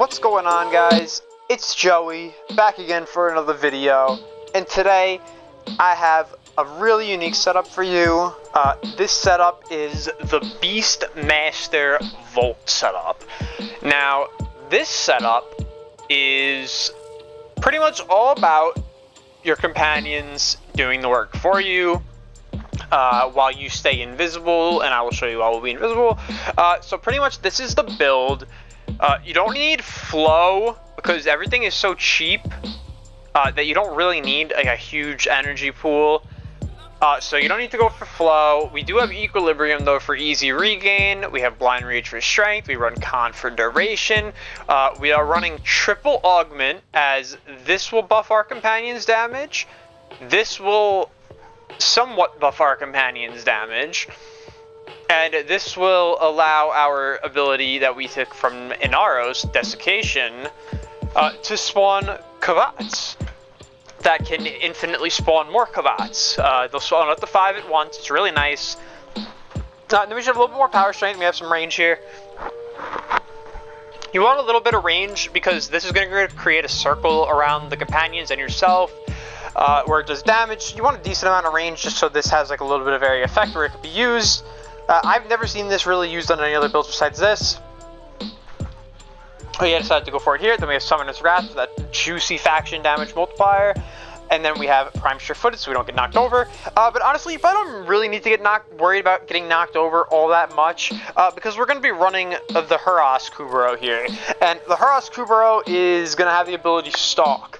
What's going on, guys? It's Joey, back again for another video, and today I have a really unique setup for you. This setup is the Beastmaster Vault setup. Now, this setup is pretty much all about your companions doing the work for you, while you stay invisible, and I will show you how we'll be invisible. So pretty much this is the build. You don't need flow because everything is so cheap that you don't really need like a huge energy pool. So you don't need to go for flow. We do have equilibrium though for easy regain. We have blind reach for strength. We run con for duration. We are running triple augment, as this will buff our companions' damage. This will somewhat buff our companions' damage. And this will allow our ability that we took from Inaro's Desiccation to spawn Kavats that can infinitely spawn more Kavats. They'll spawn up to 5 at once. It's really nice. Then we should have a little bit more power strength. We have some range here. You want a little bit of range because this is going to create a circle around the companions and yourself where it does damage. You want a decent amount of range just so this has like a little bit of area effect where it could be used. I've never seen this really used on any other builds besides this. We decided to go for it here. Then we have Summoner's Wrath for that juicy faction damage multiplier. And then we have Prime Sure-Footed so we don't get knocked over. But honestly, you probably don't really need to get worried about getting knocked over all that much. Because we're going to be running the Hurras Kubero here. And the Hurras Kubero is going to have the ability Stalk.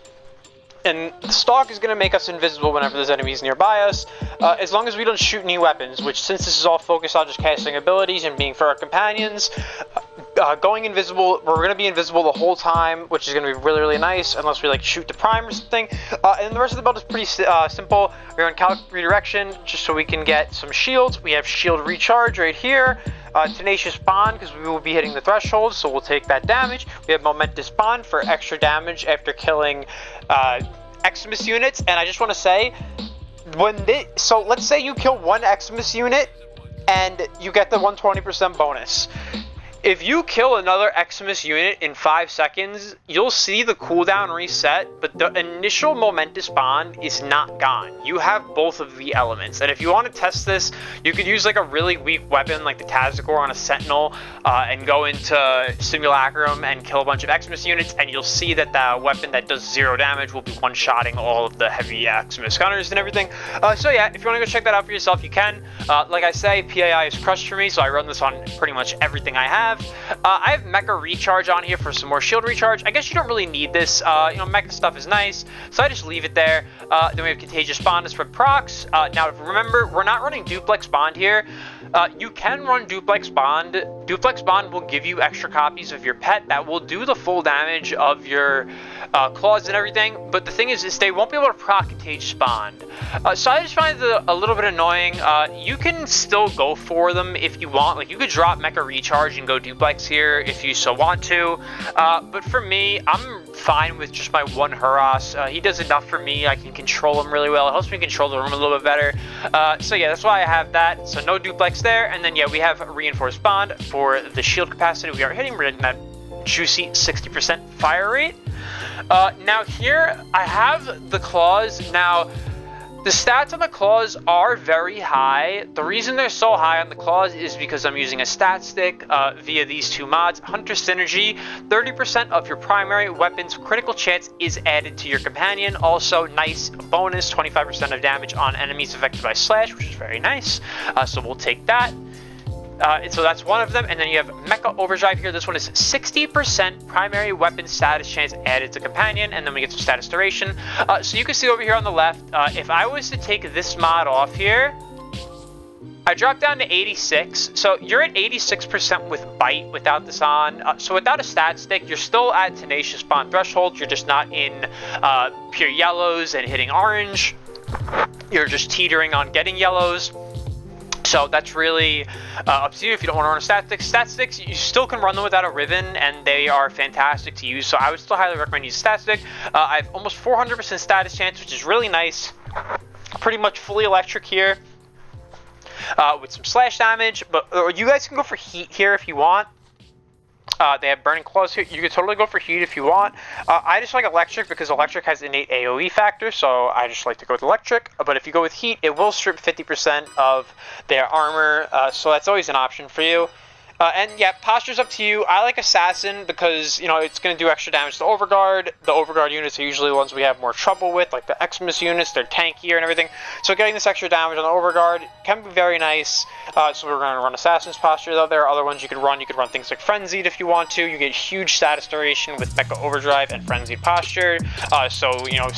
And the Stalk is going to make us invisible whenever there's enemies nearby us, as long as we don't shoot any weapons, which since this is all focused on just casting abilities and being for our companions, going invisible, we're going to be invisible the whole time, which is going to be really, really nice, unless we like shoot to prime or something. And the rest of the build is pretty simple. We're on Calc Redirection, just so we can get some shields. We have Shield Recharge right here. Tenacious Bond, because we will be hitting the threshold, so we'll take that damage. We have Momentous Bond for extra damage after killing Xmas units. And I just want to say, so let's say you kill one Xmas unit and you get the 120% bonus. If you kill another Xmas unit in 5 seconds, you'll see the cooldown reset, but the initial Momentous Bond is not gone. You have both of the elements, and if you want to test this, you could use like a really weak weapon like the Tazagor on a Sentinel and go into Simulacrum and kill a bunch of Xmas units, and you'll see that the weapon that does 0 damage will be one-shotting all of the heavy Xmas gunners and everything. So yeah, if you want to go check that out for yourself, you can. Like I say, PAI is crushed for me, so I run this on pretty much everything I have. I have Mecha Recharge on here for some more shield recharge. I guess you don't really need this. Mecha stuff is nice, so I just leave it there. Then we have Contagious Bond to spread procs. Now, remember, we're not running Duplex Bond here. You can run Duplex Bond. Duplex Bond will give you extra copies of your pet that will do the full damage of your claws and everything. But the thing is they won't be able to proc Contagious Bond. So I just find it a little bit annoying. You can still go for them if you want. Like, you could drop Mecha Recharge and go Duplex here if you so want to. But for me, I'm fine with just my one Hurras. He does enough for me. I can control him really well. It helps me control the room a little bit better. So yeah, that's why I have that. So no Duplex there. And then yeah, we have Reinforced Bond for the shield capacity. We are hitting that juicy 60% fire rate. Now here I have the claws. Now the stats on the claws are very high. The reason they're so high on the claws is because I'm using a stat stick via these two mods. Hunter Synergy, 30% of your primary weapon's critical chance is added to your companion. Also, nice bonus, 25% of damage on enemies affected by slash, which is very nice. So we'll take that. So that's one of them. And then you have Mecha Overdrive here. This one is 60% primary weapon status chance added to companion, and then we get some status duration. So you can see over here on the left, if I was to take this mod off here, I dropped down to 86. So you're at 86% with Bite without this on. So without a stat stick, you're still at Tenacious Bond threshold. You're just not in pure yellows and hitting orange. You're just teetering on getting yellows. So that's really up to you if you don't want to run a stat stick. Stat sticks, you still can run them without a ribbon, and they are fantastic to use. So I would still highly recommend using stat stick. I have almost 400% status chance, which is really nice. Pretty much fully electric here with some slash damage. But you guys can go for heat here if you want. They have burning claws here. You could totally go for heat if you want. I just like electric because electric has innate AoE factor, so I just like to go with electric. But if you go with heat, it will strip 50% of their armor, so that's always an option for you. And yeah, posture's up to you. I like Assassin because, you know, it's going to do extra damage to Overguard. The Overguard units are usually the ones we have more trouble with, like the Xmas units. They're tankier and everything. So getting this extra damage on the Overguard can be very nice. So we're going to run Assassin's posture, though. There are other ones you could run. You could run things like Frenzied if you want to. You get huge status duration with Mecha Overdrive and Frenzied posture. So, you know,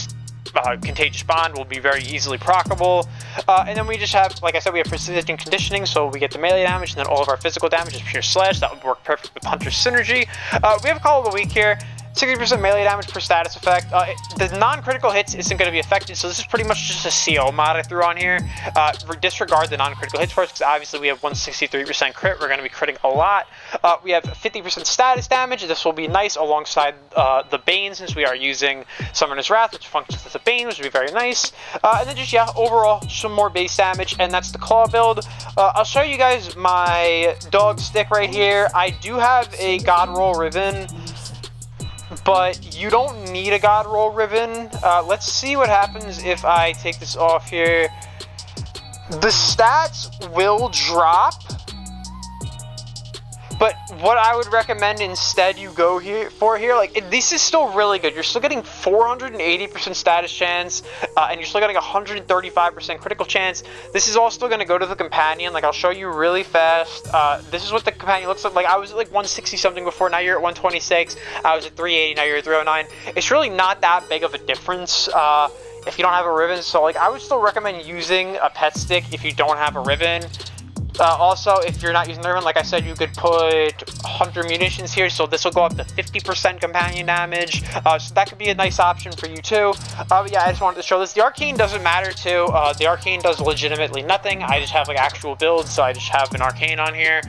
Contagious Bond will be very easily proccable. And then we just have, like I said, we have Precision Conditioning, so we get the melee damage, and then all of our physical damage is pure slash. That would work perfect with Hunter's Synergy. We have a Call of the Week here. 60% melee damage per status effect. The non-critical hits isn't going to be affected, so this is pretty much just a CO mod I threw on here. Disregard the non-critical hits first, because obviously we have 163% crit. We're going to be critting a lot. We have 50% status damage. This will be nice alongside the Bane, since we are using Summoner's Wrath, which functions as a Bane, which would be very nice. And then just, yeah, overall, some more base damage, and that's the Claw build. I'll show you guys my dog stick right here. I do have a God Roll Ribbon, but you don't need a God Roll Ribbon. Let's see what happens if I take this off here. The stats will drop, but what I would recommend instead you go here, like, this is still really good. You're still getting 480% status chance, and you're still getting 135% critical chance. This is all still going to go to the companion. Like, I'll show you really fast. This is what the companion looks like. Like, I was at like 160 something before, now you're at 126. I was at 380, now you're at 309. It's really not that big of a difference if you don't have a ribbon. So, like, I would still recommend using a pet stick if you don't have a ribbon. Also, if you're not using the ribbon, like I said, you could put Hunter Munitions here, so this will go up to 50% companion damage, so that could be a nice option for you too. But yeah, I just wanted to show this. The Arcane doesn't matter too. The Arcane does legitimately nothing. I just have like actual builds, so I just have an Arcane on here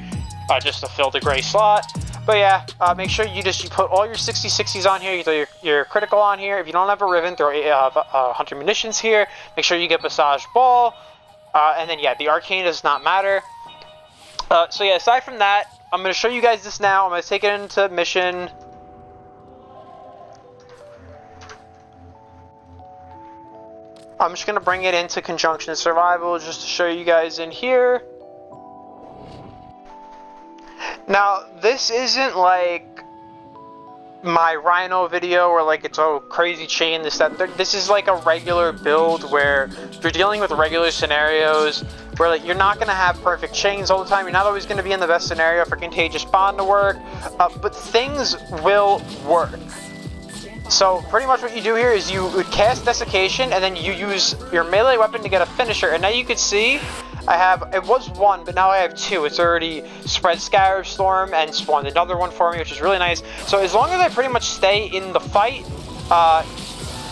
just to fill the gray slot. But yeah, make sure you put all your 60/60s on here. You throw your critical on here. If you don't have a ribbon, throw Hunter Munitions here. Make sure you get Massage Ball. And then yeah, the Arcane does not matter. So yeah, aside from that, I'm going to show you guys this now. I'm going to take it into mission. I'm just going to bring it into Conjunction Survival just to show you guys in here. Now, this isn't like my Rhino video where like it's a crazy chain, this, that. This is like a regular build where you're dealing with regular scenarios where like you're not going to have perfect chains all the time. You're not always going to be in the best scenario for Contagious Bond to work, but things will work. So pretty much what you do here is you would cast Desiccation, and then you use your melee weapon to get a finisher. And now you can see I have, it was one, but now I have two. It's already spread Scarab Storm and spawned another one for me, which is really nice. So as long as I pretty much stay in the fight,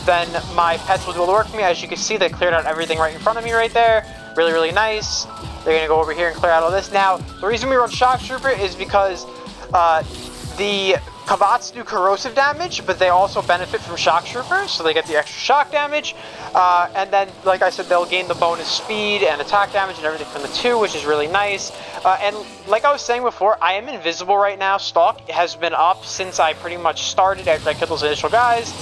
then my pets will do all the work for me. As you can see, they cleared out everything right in front of me right there. Really, really nice. They're going to go over here and clear out all this. Now, the reason we run Shock Trooper is because the Kavats do corrosive damage, but they also benefit from Shock Trooper, so they get the extra shock damage. And then, like I said, they'll gain the bonus speed and attack damage and everything from the two, which is really nice. And like I was saying before, I am invisible right now. Stalk has been up since I pretty much started after I killed those initial guys.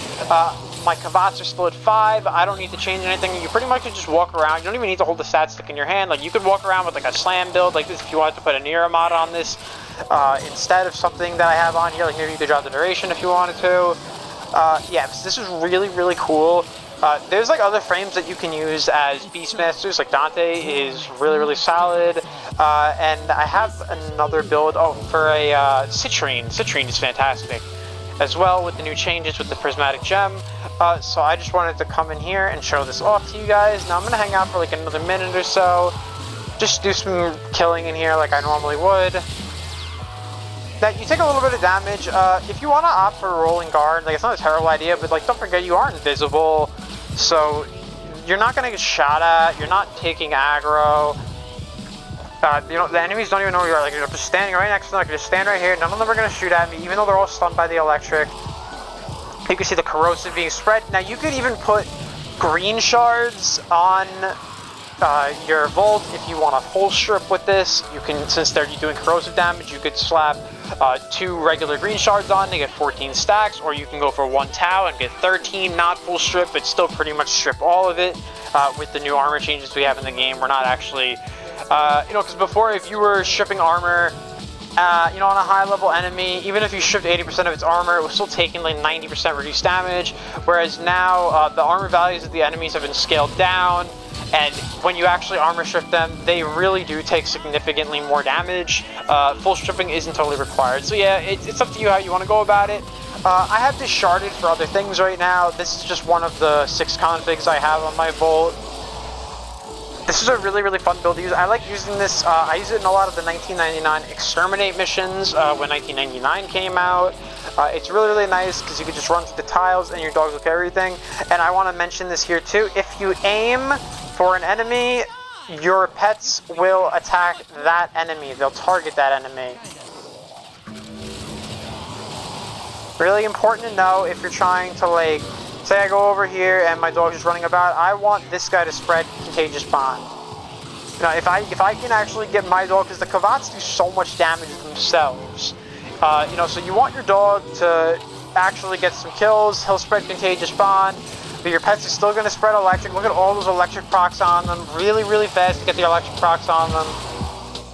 My Kavats are still at 5. I don't need to change anything. You pretty much can just walk around. You don't even need to hold the stat stick in your hand. Like, you could walk around with like a slam build like this if you wanted to put a Nira mod on this instead of something that I have on here. Like, maybe you could drop the duration if you wanted to. Yeah, this is really, really cool. There's like other frames that you can use as Beastmasters. Like Dante is really, really solid. And I have another build for a Citrine. Citrine is fantastic as well with the new changes with the Prismatic Gem. So I just wanted to come in here and show this off to you guys. Now I'm going to hang out for like another minute or so. Just do some killing in here like I normally would. Now, you take a little bit of damage. If you want to opt for a rolling guard, like, it's not a terrible idea, but like, don't forget you are invisible, so you're not going to get shot at. You're not taking aggro. You know, the enemies don't even know where you are. Like, you're just standing right next to them. Like, just stand right here. None of them are going to shoot at me, even though they're all stunned by the electric. You can see the corrosive being spread. Now, you could even put green shards on your Volt, if you want a full strip with this, you can, since they're doing corrosive damage, you could slap 2 regular green shards on to get 14 stacks, or you can go for 1 Tau and get 13, not full strip, but still pretty much strip all of it. With the new armor changes we have in the game, we're not actually, you know, because before, if you were stripping armor, you know, on a high level enemy, even if you stripped 80% of its armor, it was still taking like 90% reduced damage, whereas now the armor values of the enemies have been scaled down, and when you actually armor strip them, they really do take significantly more damage. Full stripping isn't totally required, so yeah, it's up to you how you want to go about it. I have this sharded for other things right now. This is just one of the 6 configs I have on my Volt. This is a really, really fun build to use. I like using this. I use it in a lot of the 1999 Exterminate missions when 1999 came out. It's really, really nice because you can just run through the tiles and your dogs will carry everything. And I want to mention this here too. If you aim for an enemy, your pets will attack that enemy. They'll target that enemy. Really important to know if you're trying to, like, say I go over here and my dog's just running about, I want this guy to spread Contagious Bond. You know, if I can actually get my dog, because the Kavats do so much damage themselves, you know, so you want your dog to actually get some kills, he'll spread Contagious Bond, but your pets are still going to spread electric. Look at all those electric procs on them, really, really fast to get the electric procs on them.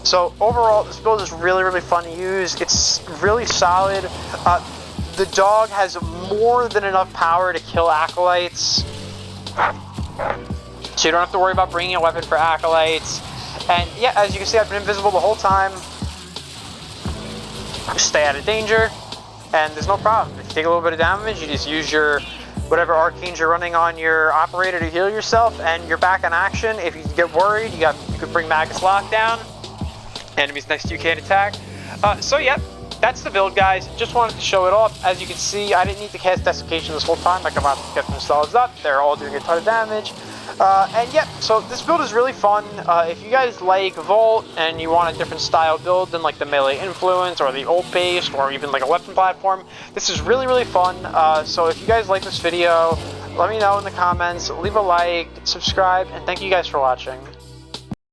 So overall, this build is really, really fun to use. It's really solid. The dog has more than enough power to kill acolytes, so you don't have to worry about bringing a weapon for acolytes. And yeah, as you can see, I've been invisible the whole time. Just stay out of danger, and there's no problem. If you take a little bit of damage, you just use your whatever arcanes you're running on your operator to heal yourself, and you're back in action. If you get worried, you could bring Magus Lockdown. Enemies next to you can't attack. So yeah. That's the build, guys. Just wanted to show it off. As you can see, I didn't need to cast Desiccation this whole time. Like, I've kept them solids up. They're all doing a ton of damage. And yeah, so this build is really fun. If you guys like Volt and you want a different style build than like the melee influence or the ult based or even like a weapon platform, this is really, really fun. So if you guys like this video, let me know in the comments. Leave a like, subscribe, and thank you guys for watching.